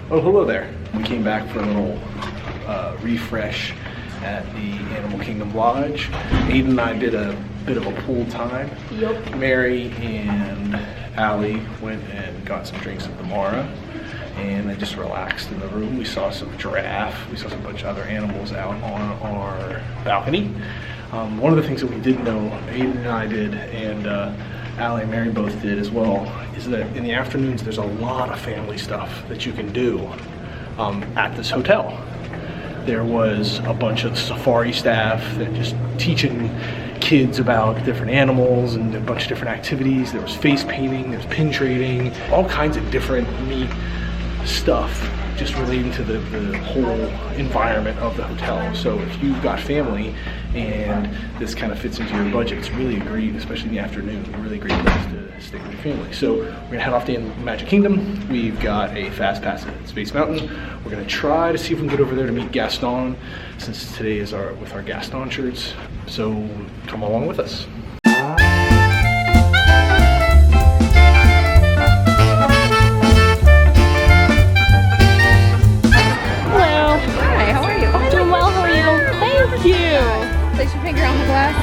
Oh, hello there. We came back for a little refresh at the Animal Kingdom Lodge. Aiden and I did a bit of a pool time. Yep. Mary and Allie went and got some drinks at the Mara, and then just relaxed in the room. We saw some giraffe. We saw some bunch of other animals out on our balcony. One of the things that we did know, Aiden and I did, and Allie and Mary both did as well, is that in the afternoons there's a lot of family stuff that you can do at this hotel. There was a bunch of safari staff that just teaching kids about different animals and a bunch of different activities. There was face painting, there was pin trading, all kinds of different neat stuff just relating to the whole environment of the hotel. So if you've got family and this kind of fits into your budget, it's really great, especially in the afternoon, a really great place to stay with your family. So we're gonna head off to Magic Kingdom. We've got a fast pass at Space Mountain. We're gonna try to see if we can get over there to meet Gaston, since today is with our Gaston shirts. So come along with us. Place your finger on the glass.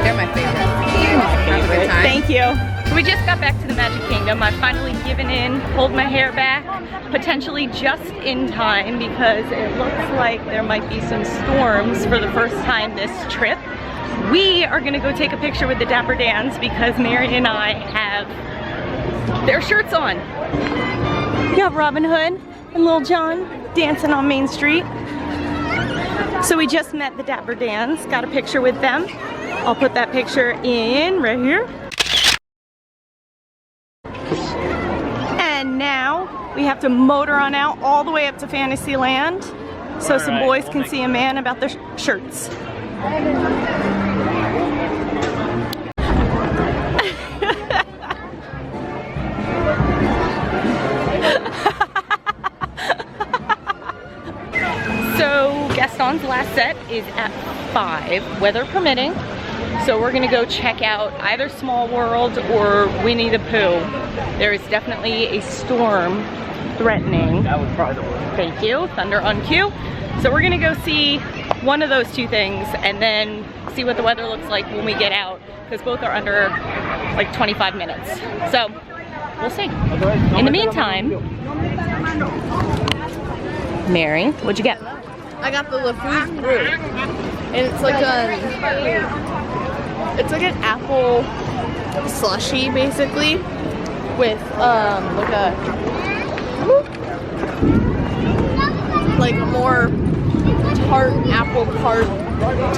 They're my favorite. Have a good time. Thank you. We just got back to the Magic Kingdom. I've finally given in, pulled my hair back, potentially just in time because it looks like there might be some storms for the first time this trip. We are gonna go take a picture with the Dapper Dans because Mary and I have their shirts on. You got Robin Hood and Lil Jon dancing on Main Street. So we just met the Dapper Dans, got a picture with them. I'll put that picture in right here. And now we have to motor on out all the way up to Fantasyland so some boys can see a man about their shirts. Gaston's last set is at 5, weather permitting. So we're gonna go check out either Small World or Winnie the Pooh. There is definitely a storm threatening. That was probably the one. Thank you, thunder on cue. So we're gonna go see one of those two things and then see what the weather looks like when we get out, because both are under like 25 minutes. So we'll see. In the meantime, Mary, what'd you get? I got the LeFou's brew, and it's like an apple slushy basically, with like a more tart apple tart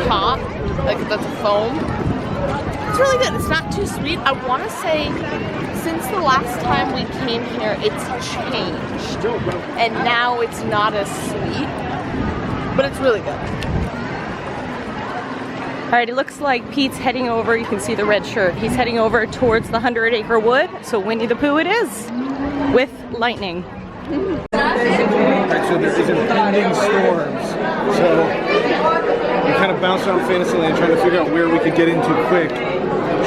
top, like that's a foam. It's really good. It's not too sweet. I want to say since the last time we came here, it's changed, and now it's not as sweet. But it's really good. All right, it looks like Pete's heading over. You can see the red shirt. He's heading over towards the 100-acre wood. So Winnie the Pooh it is, with lightning. Alright, so there is impending storms. So we kind of bounced around Fantasyland trying to figure out where we could get into quick.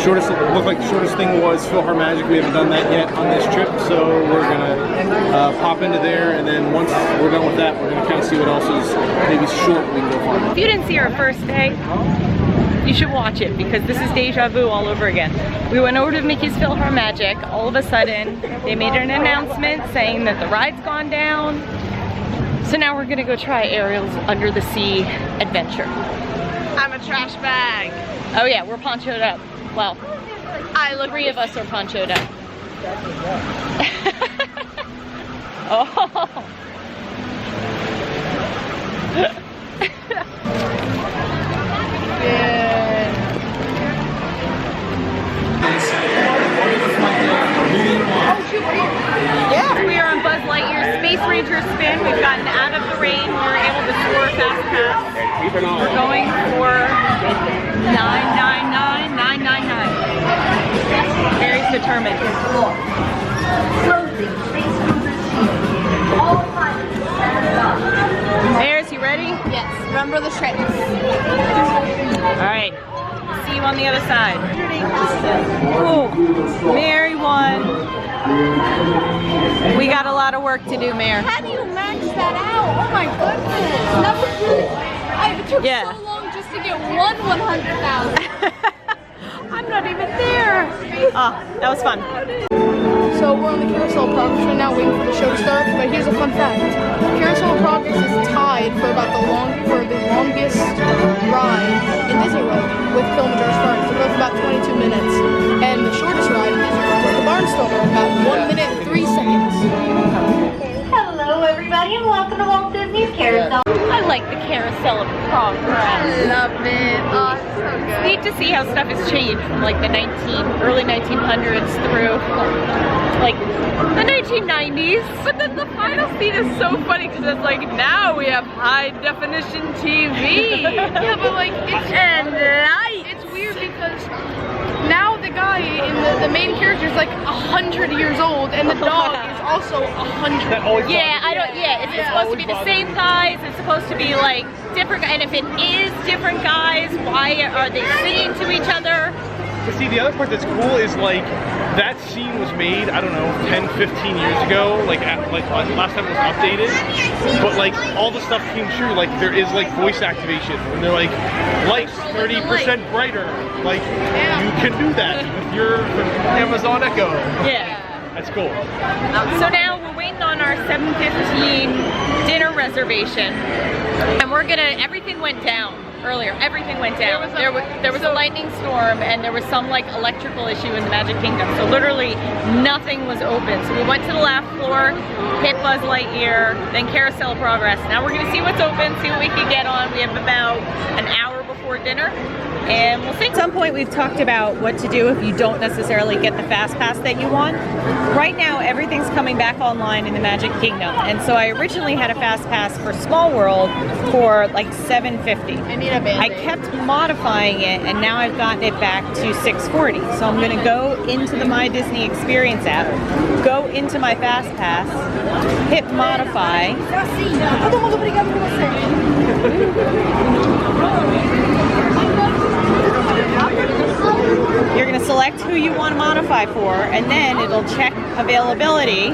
Looked like the shortest thing was PhilharMagic. We haven't done that yet on this trip, so we're gonna pop into there, and then once we're done with that, we're gonna kind of see what else is maybe short we can go find. If you didn't see our first day, you should watch it because this is deja vu all over again. We went over to Mickey's PhilharMagic. All of a sudden, they made an announcement saying that the ride's gone down. So now we're gonna go try Ariel's Under the Sea adventure. I'm a trash bag. Oh yeah, we're ponchoed up. Well, three of us are ponchoed up. Oh. Yeah, we are on Buzz Lightyear's Space Ranger spin. We've gotten out of the rain. We were able to score a fast pass. We're going for $999. Mary's determined. Mary's, you ready? Yes. Remember the tricks. All right. See you on the other side. Oh, Mary won. We got a lot of work to do, Mayor. How do you that out. Oh my goodness. That was really, it took Yeah. so long just to get one 100,000. I'm not even there. Oh, that was fun. So we're on the Carousel of Progress right now, waiting for the show to start. But here's a fun fact: Carousel of Progress is tied for the longest ride in Disney World with Kilimanjaro Stars. They're both about 22 minutes, and the shortest ride in Disney World is the Barnstormer, about 1 minute and 3 seconds. Hello everybody and welcome to Walt Disney's Carousel. I like the Carousel of Progress. Love it. Oh, it's so good. Neat to see how stuff has changed from like the early 1900s through like the 1990s. But then the final scene is so funny because it's like, now we have high definition TV. Yeah, but like it's weird because now the guy in the main character is like 100 years old, and the dog is also 100. Yeah, it's supposed to be the same guys. It's supposed to be like different, and if it is different guys, why are they singing to each other? But see, the other part that's cool is like that scene was made, I don't know, 10, 15 years ago, like last time it was updated. But like all the stuff came true. Like there is like voice activation, and they're like lights 30% brighter. Like you can do that with your Amazon Echo. Yeah. That's cool. So now we're waiting on our 7:15 dinner reservation, and everything went down earlier. Everything went down. There was a lightning storm, and there was some like electrical issue in the Magic Kingdom. So literally nothing was open. So we went to the last floor, hit Buzz Lightyear, then Carousel of Progress. Now we're gonna see what's open, see what we can get on. We have about an hour before dinner, and we'll see. At some point we've talked about what to do if you don't necessarily get the fast pass that you want. Right now everything's coming back online in the Magic Kingdom, and so I originally had a fast pass for Small World for like $7.50. I kept modifying it, and now I've gotten it back to $6.40. So I'm gonna go into the My Disney Experience app, go into my fast pass, hit modify. You're going to select who you want to modify for, and then it'll check availability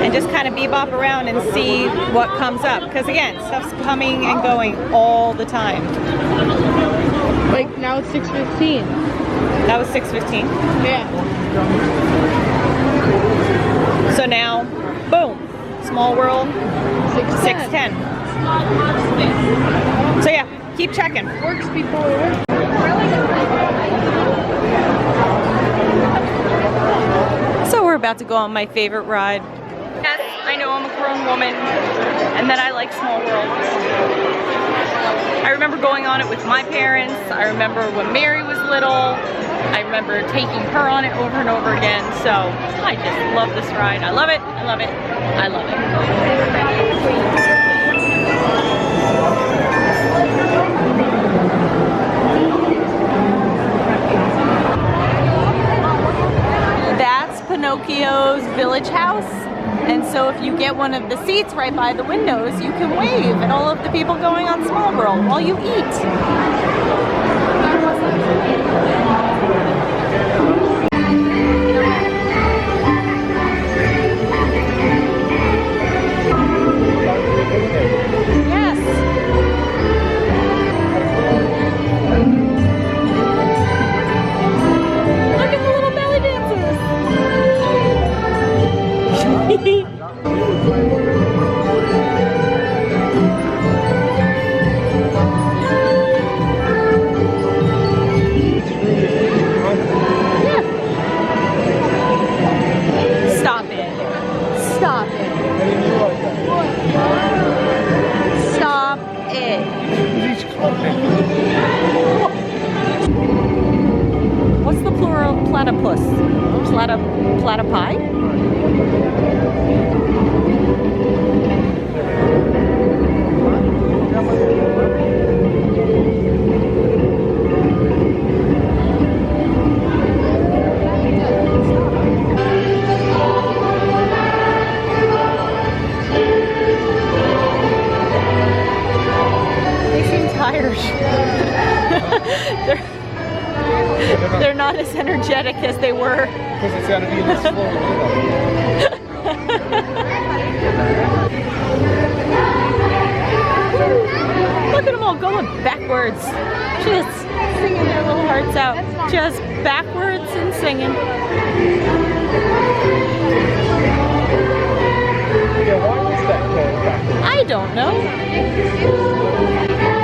and just kind of bebop around and see what comes up. Because again, stuff's coming and going all the time. Like now it's 6:15. That was 6:15. Yeah. So now, boom, Small World, 6:10. So yeah, keep checking. Works before. So we're about to go on my favorite ride. Yes, I know I'm a grown woman and that I like Small World. I remember going on it with my parents. I remember when Mary was little. I remember taking her on it over and over again. So I just love this ride. I love it. I love it. I love it. That's Pinocchio's village house. And so if you get one of the seats right by the windows, you can wave at all of the people going on Small World while you eat. What's the plural of platypus? Platypi? They seem tired. They're not as energetic as they were. Because it's got to be in the slow. Look at them all going backwards. Just singing their little hearts out. Just backwards and singing. Yeah, why was that called backwards? I don't know.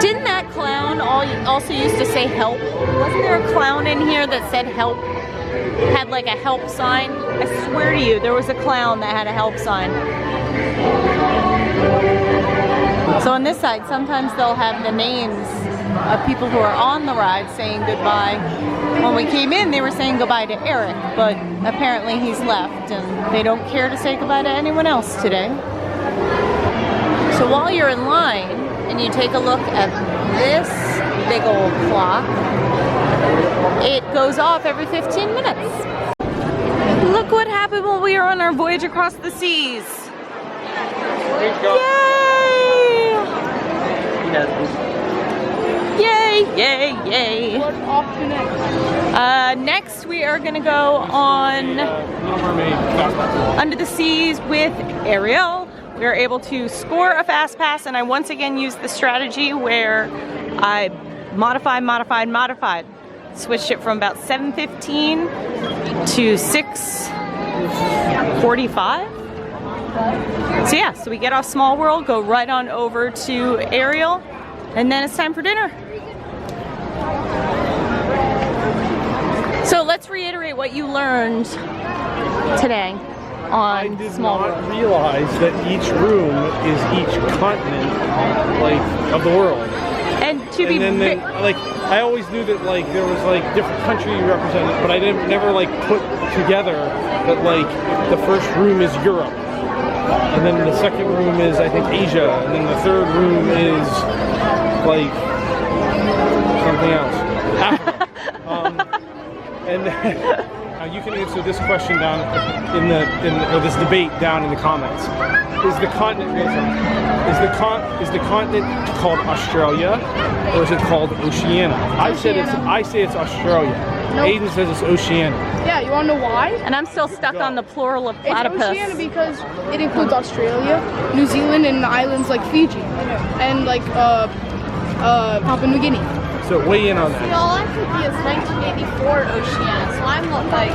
Didn't that clown also used to say help? Wasn't there a clown in here that said help? Had like a help sign? I swear to you, there was a clown that had a help sign. So on this side, sometimes they'll have the names of people who are on the ride saying goodbye. When we came in, they were saying goodbye to Eric, but apparently he's left and they don't care to say goodbye to anyone else today. So while you're in line and you take a look at this big old clock, it goes off every 15 minutes. Look what happened when we were on our voyage across the seas. Yay! Yay, yay, yay. What's off to next? Next we are gonna go on Under the Seas with Ariel. We were able to score a fast pass, and I once again used the strategy where I modified. Switched it from about 7:15 to 6:45. So yeah, so we get off Small World, go right on over to Ariel, and then it's time for dinner. So let's reiterate what you learned today on Small World. I did not realize that each room is each continent, like, of the world. And to be like, I always knew that like there was like different countries represented, but I never like put together that like the first room is Europe, and then the second room is I think Asia, and then the third room is like something else, Africa. And then, you can answer this question down or this debate down in the comments. Is the continent called Australia, or is it called Oceania? I say it's Australia. Nope. Aiden says it's Oceania. Yeah, you wanna know why? And I'm still stuck on the plural of platypus. It's Oceania because it includes Australia, New Zealand, and islands like Fiji, and like Papua New Guinea. So weigh in on that. All I could be is 1984 Oceania, so I'm not like...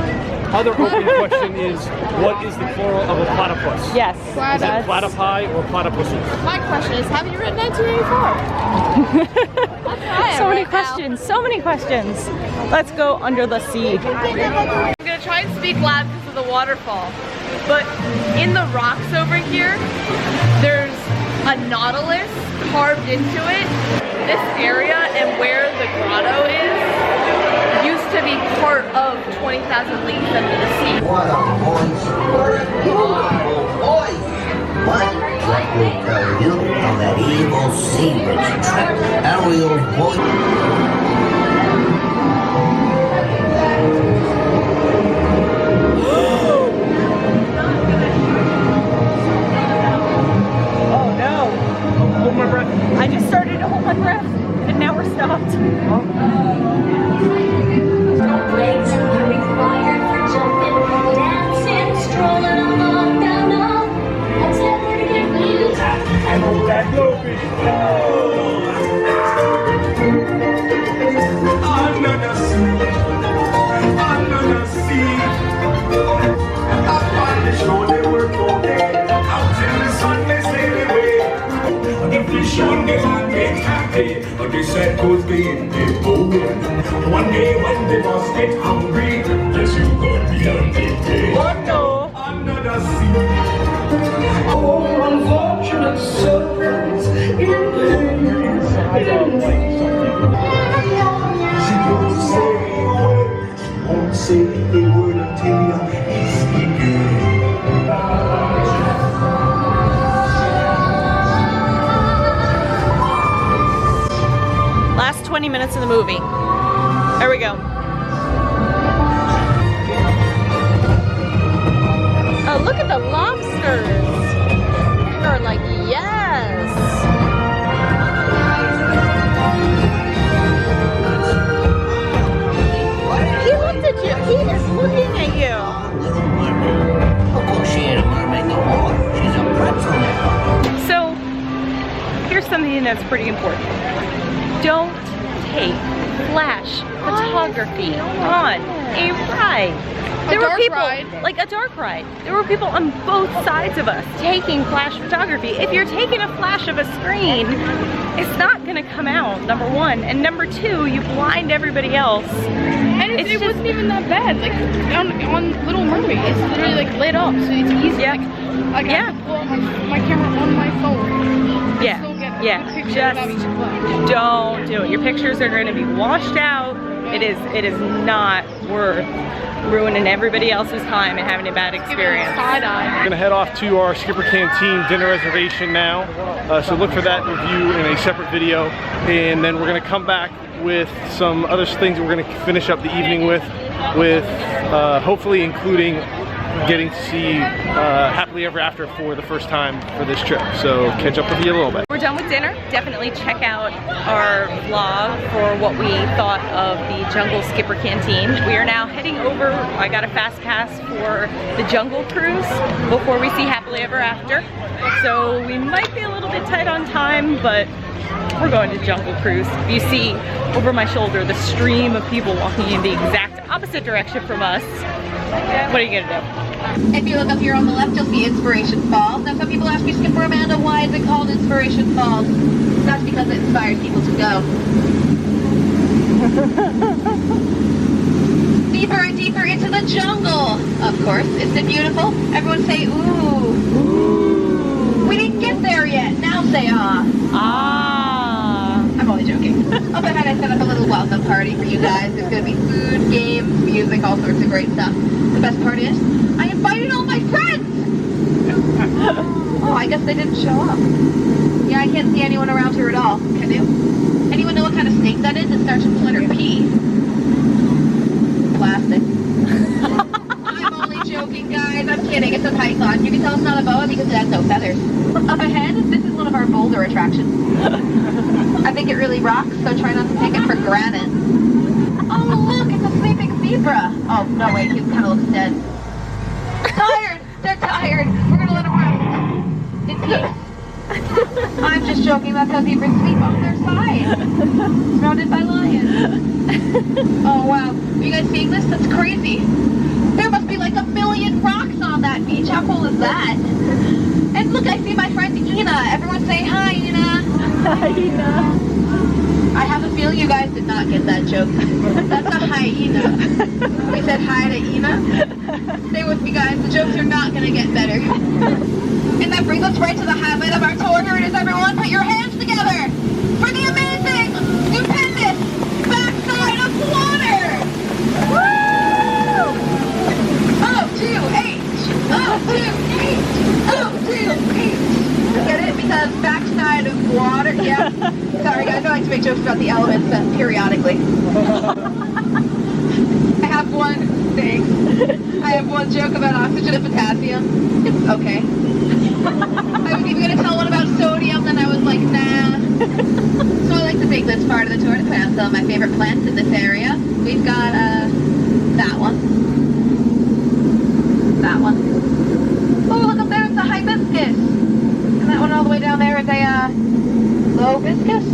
Other open question is, what is the plural of a platypus? Yes. Is it platypi or platypuses? My question is, have you written 1984? So many questions, so many questions. Let's go under the sea. I'm gonna try and speak loud because of the waterfall, but in the rocks over here, there's a nautilus carved into it. This area and where the grotto is used to be part of 20,000 Leagues Under the Sea. What a voice! What a beautiful voice! What will tell you of that evil sea witch trap? Ariel's voice. Hold my breath. I just started to hold my breath, and now we're stopped. Legs are required for jumping, dancing, strolling along down the that's never to get used. And hold that dopey. Under the sea. Up on the shore they work all day. Out in the sun they sail away. The fish on the land get happy, but they said goes be in the boat. One day when they must get hungry, yes you got me on the day. Oh no! Under the sea. Oh, unfortunate souls in pain. She won't say a word. She won't say a word until you're again. Last 20 minutes of the movie. There we go. Oh, look at the lobsters. They're like, yes. He looked at you. He is looking at you. Of course she ain't a mermaid no more. that's pretty important. Don't take flash photography on a ride. There were people, like a dark ride. There were people on both sides of us taking flash photography. If you're taking a flash of a screen, it's not gonna come out, number one. And number two, you blind everybody else. And it wasn't even that bad. Like on Little Mermaid, it's literally like lit up, so it's easy. Yeah. Like I can pull out my camera on my phone. Yeah. Just don't do it. Your pictures are going to be washed out. It is not worth ruining everybody else's time and having a bad experience. We're gonna head off to our Skipper Canteen dinner reservation now. So look for that review in a separate video. And then we're gonna come back with some other things that we're gonna finish up the evening with hopefully including getting to see Happily Ever After for the first time for this trip. So catch up with you a little bit. We're done with dinner. Definitely check out our vlog for what we thought of the Jungle Skipper Canteen. We are now heading over. I got a fast pass for the Jungle Cruise before we see Happily Ever After. So we might be a little bit tight on time, but we're going to Jungle Cruise. You see over my shoulder the stream of people walking in the exact opposite direction from us. What are you gonna do? If you look up here on the left, you'll see Inspiration Falls. Now, some people ask me, Skipper Amanda, why is it called Inspiration Falls? That's because it inspires people to go. Deeper and deeper into the jungle. Of course, isn't it beautiful? Everyone say, ooh. Ooh. We didn't get there yet. Now say, ah. Ah. I'm only joking. Up ahead, I set up a little welcome party for you guys. There's going to be food, games, music, all sorts of great stuff. The best part is, I invited all my friends! Oh, I guess they didn't show up. Yeah, I can't see anyone around here at all. Can you? Anyone know what kind of snake that is? It starts with the letter P. Plastic. I'm only joking, guys. I'm kidding. It's a python. You can tell it's not a boa because it has no feathers. Up ahead, this is one of our boulder attractions. I think it really rocks, so try not to take it for granted. Oh, look, it's a sleeping zebra. Oh, no, wait, he kind of looks dead. Tired. They're tired. We're going to let them rest in peace. I'm just joking. That's how zebras sleep on their side. Surrounded by lions. Oh, wow. Are you guys seeing this? That's crazy. There must be like 1 million rocks on that beach. How cool is that? And look, I see my friend Ina. Everyone say hi, Ina. Hi, Ina. I have a feeling you guys did not get that joke. That's a hyena. We said hi to Ina. Stay with me, guys. The jokes are not going to get better. And that brings us right to the highlight of our tour. Here it is, everyone. Put your hands together for the amazing, stupendous backside of water. Woo! O-2-H. O-2-H. O-2-H. Get it? Because backside of water, yeah. Sorry guys, I like to make jokes about the elements periodically. I have one thing. I have one joke about oxygen and potassium. It's okay. I was even going to tell one about sodium, then I was like, nah. So I like to take this part of the tour to point out some of my favorite plants in this area. We've got, that one. That one. Oh, look up there, it's a hibiscus. And that one all the way down there is a, lobiscus?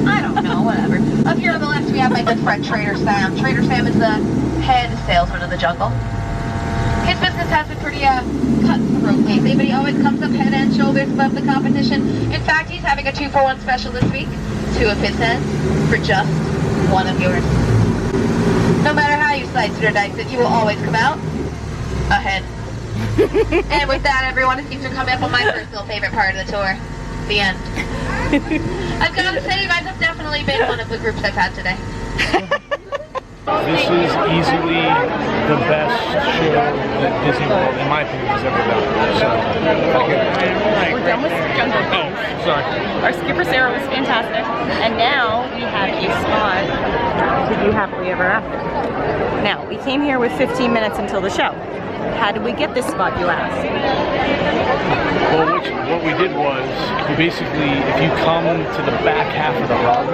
I don't know, whatever. Up here on the left, we have my good friend Trader Sam. Trader Sam is the head salesman of the jungle. His business has been pretty, cutthroat lately, but he always comes up head and shoulders above the competition. In fact, he's having a 2-for-1 special this week. 2 of his heads for just 1 of yours. No matter how you slice it or dice it, you will always come out ahead. And with that, everyone, it seems to come up on my personal favorite part of the tour. The end. I've got to say, you guys have definitely been one of the groups I've had today. This is easily the best show that Disney World, in my opinion, has ever done. So, We're done with Jungle Cruise. oh, sorry. Our Skipper Sarah was fantastic. And now we have a spot to do Happily Ever After. Now, we came here with 15 minutes until the show. How did we get this spot, you ask? Well, what we did was, you basically, if you come to the back half of the run,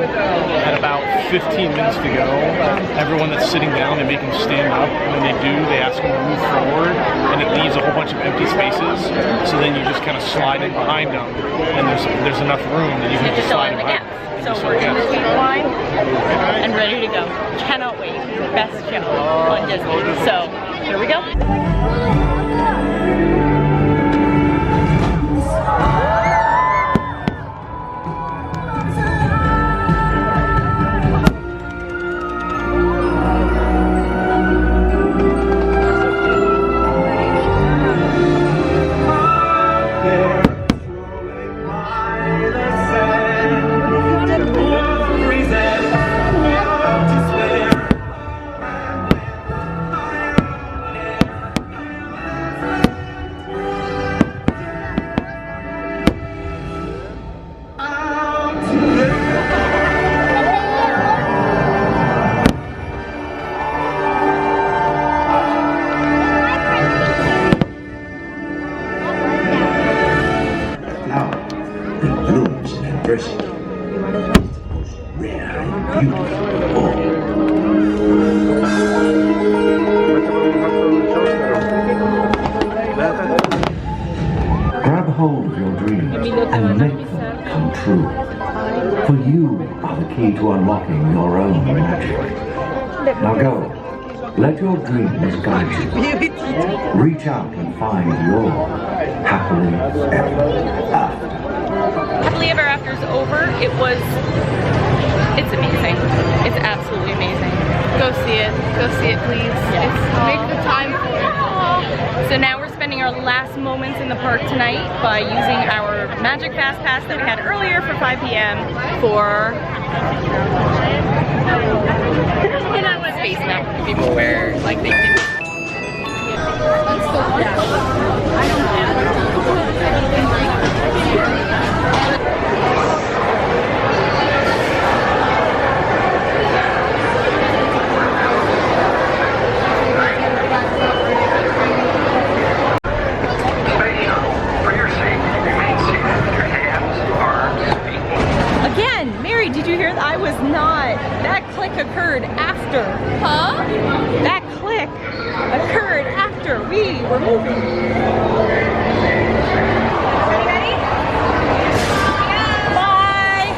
at about 15 minutes to go, everyone that's sitting down, they make them stand up. When they do, they ask them to move forward, and it leaves a whole bunch of empty spaces. So then you just kind of slide in behind them, and there's enough room that you can just slide in behind. So we're in the table line and ready to go. Cannot wait. Best show on Disney. So here we go. Grab hold of your dreams and make them come true. For you are the key to unlocking your own magic. Now go. Let your dreams guide you. Reach out and find your happily ever after. Happily Ever After is over. It's amazing. It's absolutely amazing. Go see it. Go see it, please. Yes. Make the time for it. So now we're spending our last moments in the park tonight by using our Magic Fast Pass that we had earlier for 5 p.m. for Space Mountain. People where like they can. Did you hear that? I was not. That click occurred after. Huh? That click occurred after we were moving. Ready? Bye.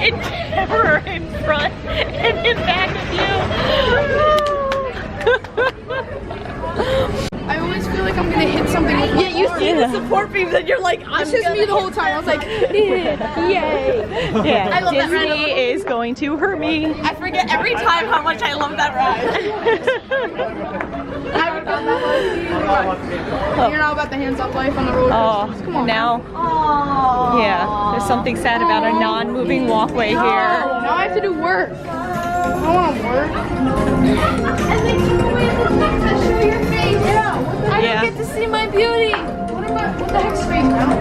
In terror in front and in back of you. I always feel like I'm gonna hit something with my You see the support beam and you're like, It's just me the whole time. I was like, yay. Yeah, I love that ride. Disney is going to hurt me. I forget every time how much I love that ride. I forgot that one. You're not about the hands-off life on the roller coasters. Come on. Now, yeah, there's something sad about a non-moving walkway here. Now I have to do work. I don't want to work. Show your face. I don't get to see my beauty. What the heck's space now?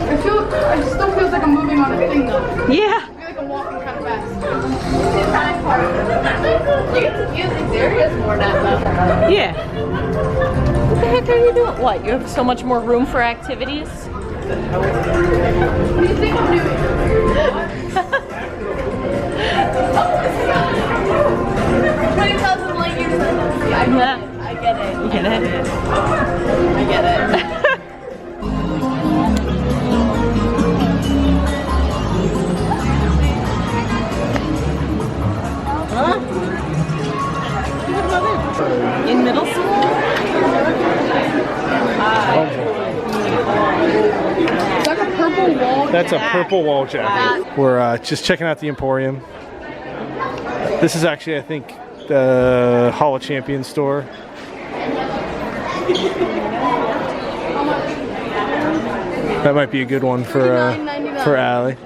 It still feels like I'm moving on a thing though. Yeah. I feel like I'm walking kind of fast. You get to use these areas more now though. Yeah. What the heck are you doing? What? You have so much more room for activities? What do you think I'm doing? 20,000 light years. I get it. You get it? I get it. Huh? In middle school? It's like a purple wall. That's a purple wall jacket. We're just checking out the Emporium. This is actually, I think, the Hall of Champions store. That might be a good one for Allie.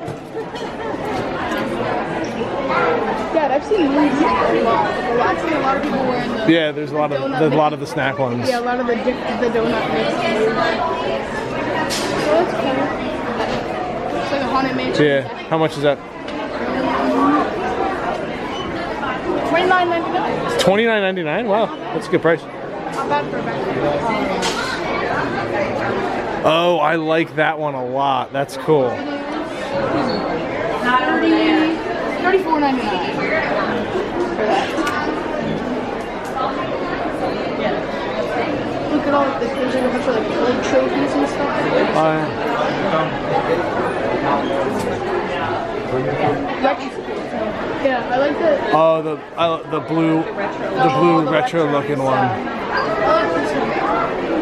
Dad, I've seen these a lot. I've seen a lot of people wearing the. Yeah, there's a lot of the snack ones. Yeah, a lot of the donut mix. Oh, that's cool. It's like a haunted mansion. Yeah. How much is that? $29.99. $29.99. Wow, that's a good price. Not bad for a bag. Oh, I like that one a lot. That's cool. $34.99 for that. Look at all of this. There's like a bunch of like old trophies and stuff. Yeah, I like the. Oh, the blue retro looking one. I like this one.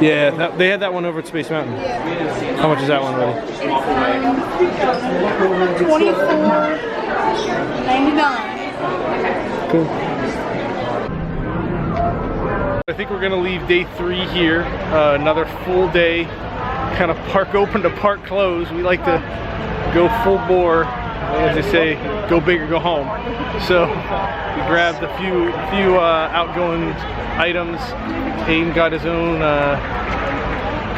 Yeah, they had that one over at Space Mountain. Yeah. How much is that one, buddy? $24.99. Cool. I think we're gonna leave day 3 here. Another full day, kind of park open to park closed. We like to go full bore, as they say, go big or go home. So we grabbed a few outgoing items. Hayden got his own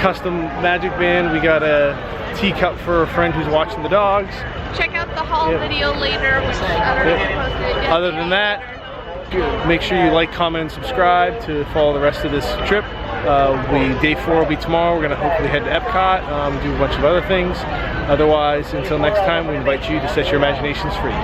custom magic band. We got a teacup for a friend who's watching the dogs. Check out the haul video later, which I don't know if I posted it yet. Other than that, make sure you like, comment, and subscribe to follow the rest of this trip. Day 4 will be tomorrow. We're gonna hopefully head to Epcot, do a bunch of other things. Otherwise, until next time, we invite you to set your imaginations free.